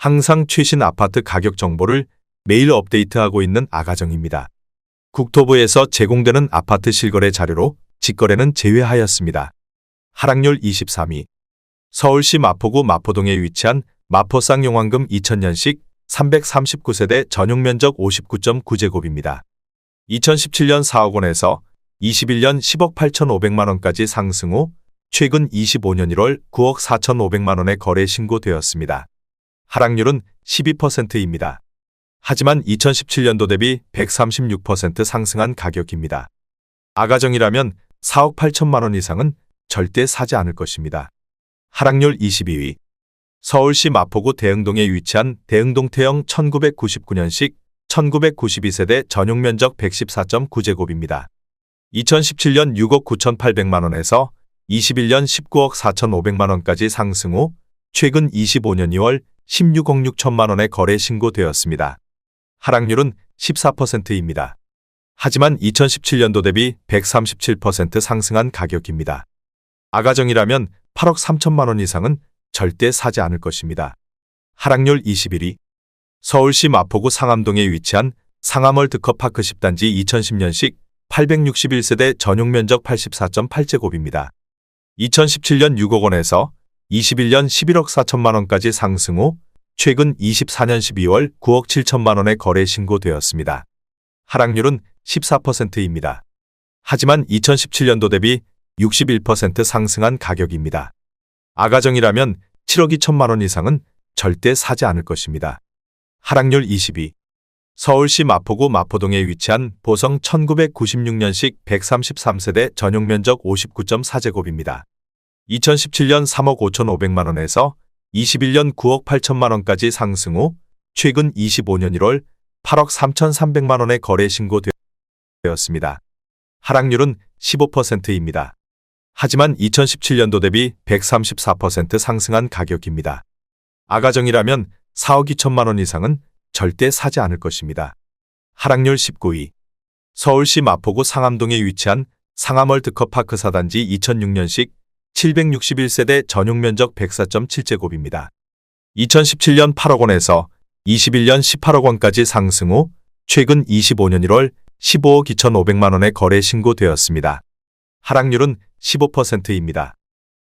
항상 최신 아파트 가격 정보를 매일 업데이트하고 있는 아가정입니다. 국토부에서 제공되는 아파트 실거래 자료로 직거래는 제외하였습니다. 하락률 23위. 서울시 마포구 마포동에 위치한 마포 쌍용왕금 2000년식 339세대 전용면적 59.9제곱입니다. 2017년 4억 원에서 21년 10억 8,500만 원까지 상승 후 최근 25년 1월 9억 4,500만 원에 거래 신고되었습니다. 하락률은 12%입니다. 하지만 2017년도 대비 136% 상승한 가격입니다. 아가정이라면 4억 8천만 원 이상은 절대 사지 않을 것입니다. 하락률 22위. 서울시 마포구 대흥동에 위치한 대흥동 태영 1999년식 1992세대 전용면적 114.9제곱입니다. 2017년 6억 9,800만 원에서 21년 19억 4,500만 원까지 상승 후 최근 25년 2월 16억 6천만 원에 거래 신고되었습니다. 하락률은 14%입니다. 하지만 2017년도 대비 137% 상승한 가격입니다. 아가정이라면 8억 3천만 원 이상은 절대 사지 않을 것입니다. 하락률 21위. 서울시 마포구 상암동에 위치한 상암월드컵파크 10단지 2010년식 861세대 전용면적 84.8제곱입니다. 2017년 6억 원에서 21년 11억 4천만 원까지 상승 후 최근 24년 12월 9억 7천만 원에 거래 신고되었습니다. 하락률은 14%입니다. 하지만 2017년도 대비 61% 상승한 가격입니다. 아가정이라면 7억 2천만 원 이상은 절대 사지 않을 것입니다. 하락률 22. 서울시 마포구 마포동에 위치한 보성 1996년식 133세대 전용면적 59.4제곱입니다. 2017년 3억 5,500만 원에서 21년 9억 8천만 원까지 상승 후 최근 25년 1월 8억 3,300만 원에 거래 신고되었습니다. 하락률은 15%입니다. 하지만 2017년도 대비 134% 상승한 가격입니다. 아가정이라면 4억 2천만 원 이상은 절대 사지 않을 것입니다. 하락률 19위. 서울시 마포구 상암동에 위치한 상암월드컵파크 4단지 2006년식 761세대 전용면적 104.7제곱입니다. 2017년 8억 원에서 21년 18억 원까지 상승 후 최근 25년 1월 15억 2,500만 원에 거래 신고되었습니다. 하락률은 15%입니다.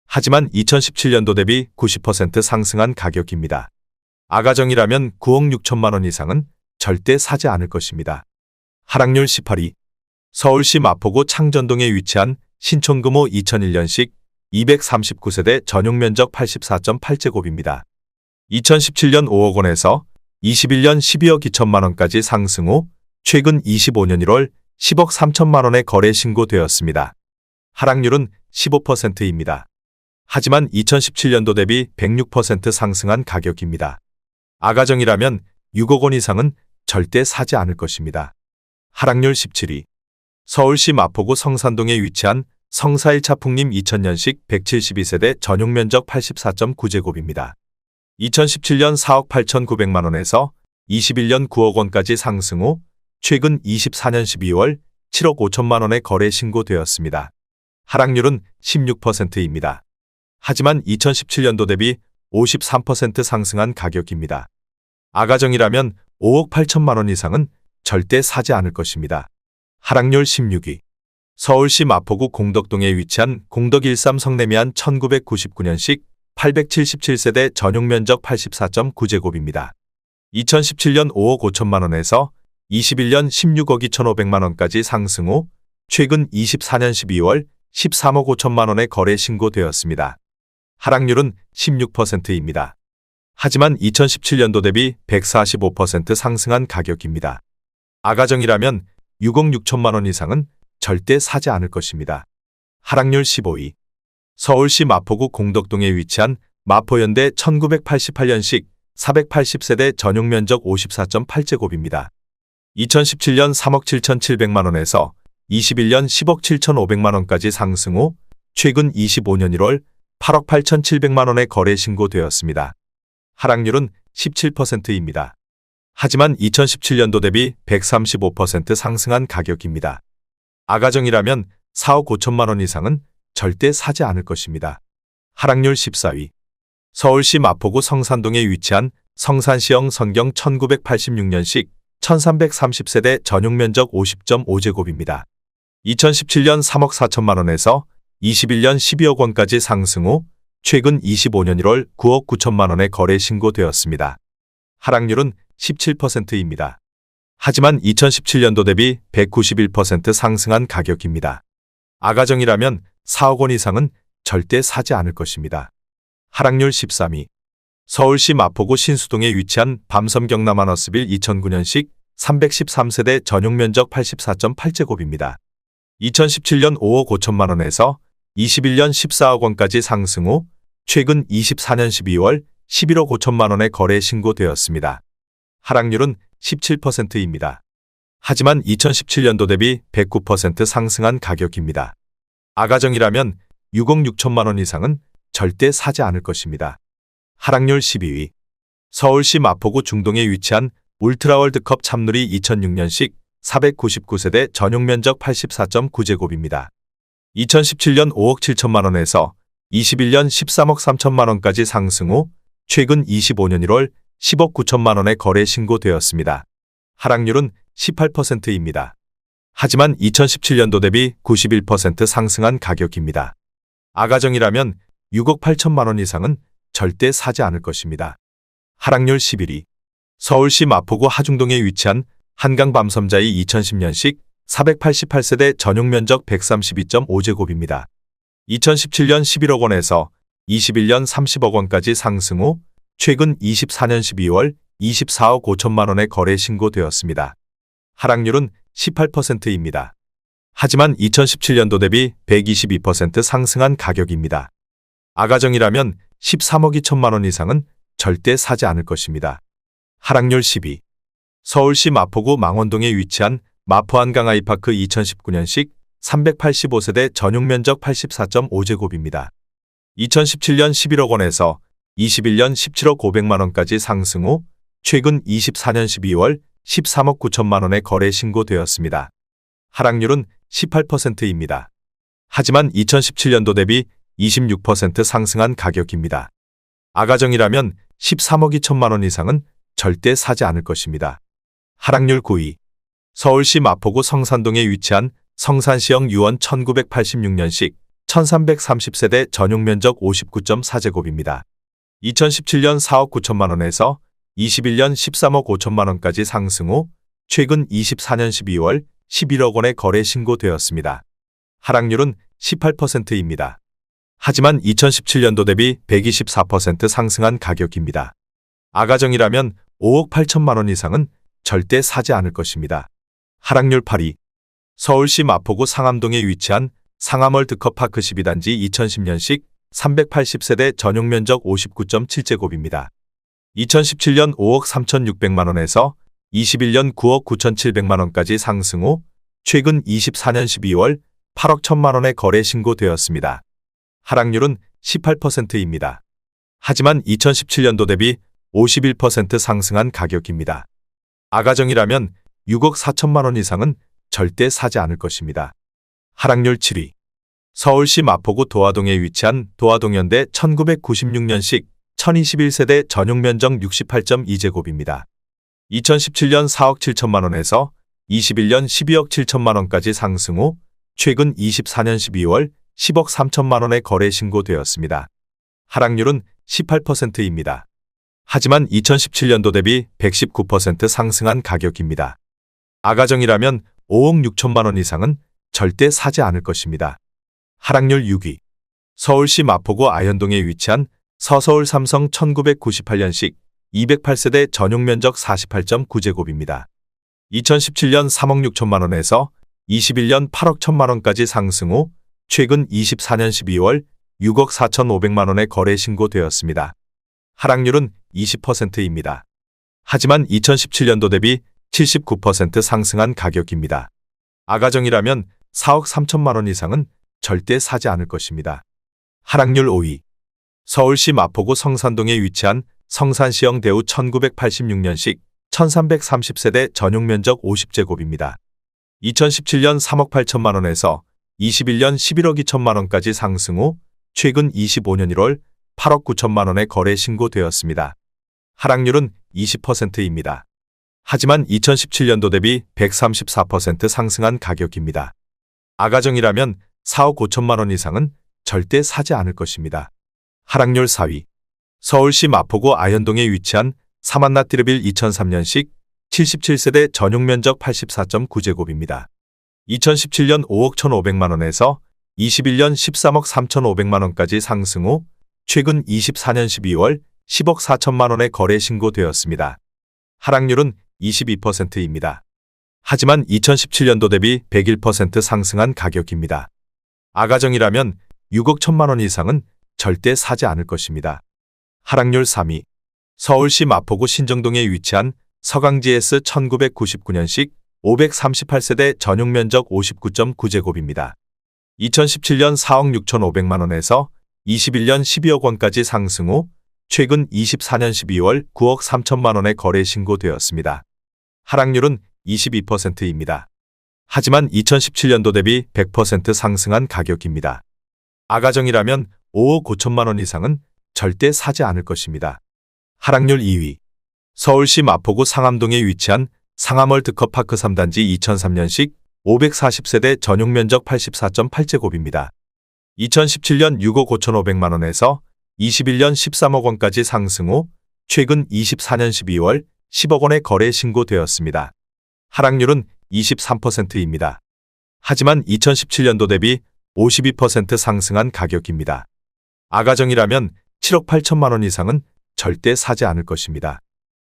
하지만 2017년도 대비 90% 상승한 가격입니다. 아가정이라면 9억 6천만 원 이상은 절대 사지 않을 것입니다. 하락률 18위. 서울시 마포구 창전동에 위치한 신촌금호 2001년식 239세대 전용면적 84.8제곱입니다. 2017년 5억 원에서 21년 12억 2천만 원까지 상승 후 최근 25년 1월 10억 3천만 원에 거래 신고되었습니다. 하락률은 15%입니다. 하지만 2017년도 대비 106% 상승한 가격입니다. 아가정이라면 6억 원 이상은 절대 사지 않을 것입니다. 하락률 17위. 서울시 마포구 성산동에 위치한 성사 1차 풍림 2000년식 172세대 전용면적 84.9제곱입니다. 2017년 4억 8,900만 원에서 21년 9억 원까지 상승 후 최근 24년 12월 7억 5천만 원에 거래 신고되었습니다. 하락률은 16%입니다. 하지만 2017년도 대비 53% 상승한 가격입니다. 아가정이라면 5억 8천만 원 이상은 절대 사지 않을 것입니다. 하락률 16위. 서울시 마포구 공덕동에 위치한 공덕 13 성내미안 1999년식 877세대 전용면적 84.9제곱입니다. 2017년 5억 5천만 원에서 21년 16억 2,500만 원까지 상승 후 최근 24년 12월 13억 5천만 원에 거래 신고되었습니다. 하락률은 16%입니다. 하지만 2017년도 대비 145% 상승한 가격입니다. 아가정이라면 6억 6천만 원 이상은 절대 사지 않을 것입니다. 하락률 15위. 서울시 마포구 공덕동에 위치한 마포현대 1988년식 480세대 전용면적 54.8제곱입니다. 2017년 3억 7,700만 원에서 21년 10억 7,500만 원까지 상승 후 최근 25년 1월 8억 8,700만 원에 거래 신고되었습니다. 하락률은 17%입니다. 하지만 2017년도 대비 135% 상승한 가격입니다. 아가정이라면 4억 5천만 원 이상은 절대 사지 않을 것입니다. 하락률 14위. 서울시 마포구 성산동에 위치한 성산시형 선경 1986년식 1330세대 전용면적 50.5제곱입니다. 2017년 3억 4천만 원에서 21년 12억 원까지 상승 후 최근 25년 1월 9억 9천만 원에 거래 신고되었습니다. 하락률은 17%입니다. 하지만 2017년도 대비 191% 상승한 가격입니다. 아가정이라면 4억 원 이상은 절대 사지 않을 것입니다. 하락률 13위. 서울시 마포구 신수동에 위치한 밤섬 경남하너스빌 2009년식 313세대 전용면적 84.8제곱입니다. 2017년 5억 5천만 원에서 21년 14억 원까지 상승 후 최근 24년 12월 11억 5천만 원에 거래 신고되었습니다. 하락률은 17%입니다. 하지만 2017년도 대비 109% 상승한 가격입니다. 아가정이라면 6억 6천만 원 이상은 절대 사지 않을 것입니다. 하락률 12위. 서울시 마포구 중동에 위치한 울트라월드컵 참누리 2006년식 499세대 전용면적 84.9제곱입니다. 2017년 5억 7천만 원에서 21년 13억 3천만 원까지 상승 후 최근 25년 1월 10억 9천만 원에 거래 신고되었습니다. 하락률은 18%입니다. 하지만 2017년도 대비 91% 상승한 가격입니다. 아가정이라면 6억 8천만 원 이상은 절대 사지 않을 것입니다. 하락률 11위. 서울시 마포구 하중동에 위치한 한강 밤섬자이 2010년식 488세대 전용면적 132.5제곱입니다. 2017년 11억 원에서 21년 30억 원까지 상승 후 최근 24년 12월 24억 5천만 원에 거래 신고되었습니다. 하락률은 18%입니다. 하지만 2017년도 대비 122% 상승한 가격입니다. 아가정이라면 13억 2천만 원 이상은 절대 사지 않을 것입니다. 하락률 10위. 서울시 마포구 망원동에 위치한 마포한강 아이파크 2019년식 385세대 전용면적 84.5제곱입니다. 2017년 11억 원에서 21년 17억 5백만 원까지 상승 후 최근 24년 12월 13억 9천만 원에 거래 신고되었습니다. 하락률은 18%입니다. 하지만 2017년도 대비 26% 상승한 가격입니다. 아가정이라면 13억 2천만 원 이상은 절대 사지 않을 것입니다. 하락률 9위. 서울시 마포구 성산동에 위치한 성산시형 유원 1986년식 1330세대 전용면적 59.4제곱입니다. 2017년 4억 9천만 원에서 21년 13억 5천만 원까지 상승 후 최근 24년 12월 11억 원에 거래 신고되었습니다. 하락률은 18%입니다. 하지만 2017년도 대비 124% 상승한 가격입니다. 아가정이라면 5억 8천만 원 이상은 절대 사지 않을 것입니다. 하락률 8위. 서울시 마포구 상암동에 위치한 상암월드컵 파크 12단지 2010년식 380세대 전용면적 59.7제곱입니다. 2017년 5억 3,600만 원에서 21년 9억 9,700만 원까지 상승 후 최근 24년 12월 8억 1천만 원에 거래 신고되었습니다. 하락률은 18%입니다. 하지만 2017년도 대비 51% 상승한 가격입니다. 아가정이라면 6억 4천만 원 이상은 절대 사지 않을 것입니다. 하락률 7위. 서울시 마포구 도화동에 위치한 도화동현대 1996년식 1021세대 전용면적 68.2제곱입니다. 2017년 4억 7천만 원에서 21년 12억 7천만 원까지 상승 후 최근 24년 12월 10억 3천만 원에 거래 신고되었습니다. 하락률은 18%입니다. 하지만 2017년도 대비 119% 상승한 가격입니다. 아가정이라면 5억 6천만 원 이상은 절대 사지 않을 것입니다. 하락률 6위. 서울시 마포구 아현동에 위치한 서서울 삼성 1998년식 208세대 전용면적 48.9제곱입니다. 2017년 3억 6천만 원에서 21년 8억 1천만 원까지 상승 후 최근 24년 12월 6억 4,500만 원에 거래 신고되었습니다. 하락률은 20%입니다. 하지만 2017년도 대비 79% 상승한 가격입니다. 아가정이라면 4억 3천만 원 이상은 절대 사지 않을 것입니다. 하락률 5위. 서울시 마포구 성산동에 위치한 성산시형 대우 1986년식 1330세대 전용면적 50제곱입니다. 2017년 3억 8천만 원에서 21년 11억 2천만 원까지 상승 후 최근 25년 1월 8억 9천만 원에 거래 신고되었습니다. 하락률은 20%입니다. 하지만 2017년도 대비 134% 상승한 가격입니다. 아가정이라면 4억 5천만 원 이상은 절대 사지 않을 것입니다. 하락률 4위. 서울시 마포구 아현동에 위치한 사만나띠르빌 2003년식 77세대 전용 면적 84.9제곱입니다. 2017년 5억 1,500만 원에서 21년 13억 3,500만 원까지 상승 후 최근 24년 12월 10억 4천만 원에 거래 신고되었습니다. 하락률은 22%입니다. 하지만 2017년도 대비 101% 상승한 가격입니다. 아가정이라면 6억 1천만 원 이상은 절대 사지 않을 것입니다. 하락률 3위. 서울시 마포구 신정동에 위치한 서강지 S 1999년식 538세대 전용 면적 59.9제곱입니다. 2017년 4억 6,500만 원에서 21년 12억 원까지 상승 후 최근 24년 12월 9억 3천만 원에 거래 신고되었습니다. 하락률은 22%입니다. 하지만 2017년도 대비 100% 상승한 가격입니다. 아가정이라면 5억 5천만 원 이상은 절대 사지 않을 것입니다. 하락률 2위. 서울시 마포구 상암동에 위치한 상암월드컵파크 3단지 2003년식 540세대 전용 면적 84.8제곱입니다. 2017년 6억 5,500만 원에서 21년 13억 원까지 상승 후 최근 24년 12월 10억 원에 거래 신고되었습니다. 하락률은 23%입니다. 하지만 2017년도 대비 52% 상승한 가격입니다. 아가정이라면 7억 8천만 원 이상은 절대 사지 않을 것입니다.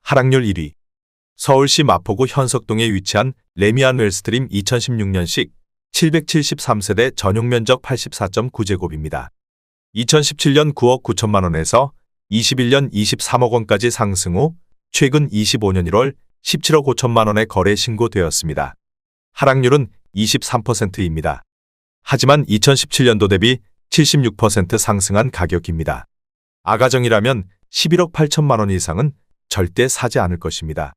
하락률 1위. 서울시 마포구 현석동에 위치한 레미안 웰스트림 2016년식 773세대 전용 면적 84.9제곱입니다. 2017년 9억 9천만 원에서 21년 23억 원까지 상승 후 최근 25년 1월 17억 5천만 원에 거래 신고되었습니다. 하락률은 23%입니다. 하지만 2017년도 대비 76% 상승한 가격입니다. 아가정이라면 11억 8천만 원 이상은 절대 사지 않을 것입니다.